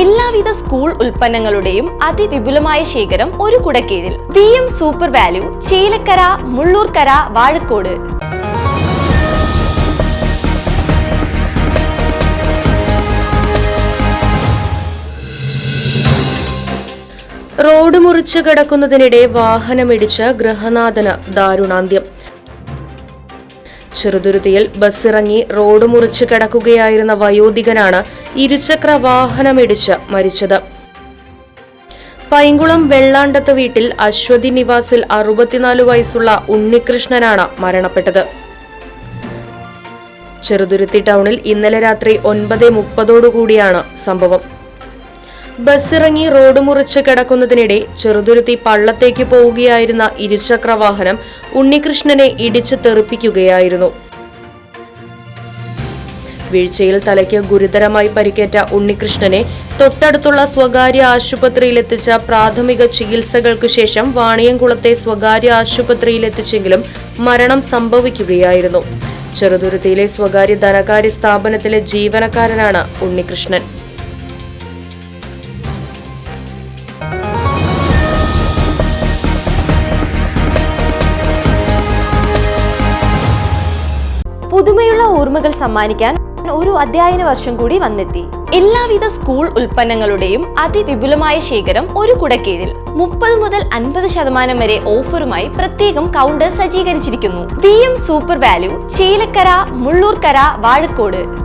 എല്ലാവിധ സ്കൂൾ ഉൽപ്പന്നങ്ങളുടെയും അതിവിപുലമായ ശേഖരം ഒരു കുടക്കീഴിൽ. VM super value, Chelakkara, Mullurkara, Vazhakkode. Road മുറിച്ച് കിടക്കുന്നതിനിടെ വാഹനമിടിച്ച് ഗൃഹനാഥന് ദാരുണാന്ത്യം. ചെറുതുരുത്തിയിൽ ബസ്സിറങ്ങി റോഡ് മുറിച്ച് കിടക്കുകയായിരുന്ന വയോധികനാണ് ഇരുചക്ര വാഹനമിടിച്ച് മരിച്ചത്. പൈങ്കുളം വെള്ളാണ്ടത്ത് വീട്ടിൽ അശ്വതി നിവാസിൽ 64 വയസ്സുള്ള ഉണ്ണികൃഷ്ണനാണ് മരണപ്പെട്ടത്. ചെറുതുരുത്തി ടൗണിൽ ഇന്നലെ രാത്രി 9:30 സംഭവം. ബസ്സിറങ്ങി റോഡ് മുറിച്ച് കിടക്കുന്നതിനിടെ ചെറുതുരുത്തി പള്ളത്തേക്ക് പോവുകയായിരുന്ന ഇരുചക്ര വാഹനം ഉണ്ണികൃഷ്ണനെ ഇടിച്ചു തെറിപ്പിക്കുകയായിരുന്നു. വീഴ്ചയിൽ തലയ്ക്ക് ഗുരുതരമായി പരിക്കേറ്റ ഉണ്ണികൃഷ്ണനെ തൊട്ടടുത്തുള്ള സ്വകാര്യ ആശുപത്രിയിലെത്തിച്ച പ്രാഥമിക ചികിത്സകൾക്കു ശേഷം വാണിയംകുളത്തെ സ്വകാര്യ ആശുപത്രിയിലെത്തിച്ചെങ്കിലും മരണം സംഭവിക്കുകയായിരുന്നു. ചെറുതുരുത്തിയിലെ സ്വകാര്യ ധനകാര്യ സ്ഥാപനത്തിലെ ജീവനക്കാരനാണ് ഉണ്ണികൃഷ്ണൻ. പുതുമയുള്ള ഓർമ്മകൾ സമ്മാനിക്കാൻ ഒരു അധ്യയന വർഷം കൂടി വന്നെത്തി. എല്ലാവിധ സ്കൂൾ ഉൽപ്പന്നങ്ങളുടെയും അതിവിപുലമായ ശേഖരം ഒരു കുടക്കീഴിൽ. 30 മുതൽ 50% വരെ ഓഫറുമായി പ്രത്യേകം കൗണ്ടർ സജ്ജീകരിച്ചിരിക്കുന്നു. VM super value, Chelakkara, Mullurkara, Vazhakkode.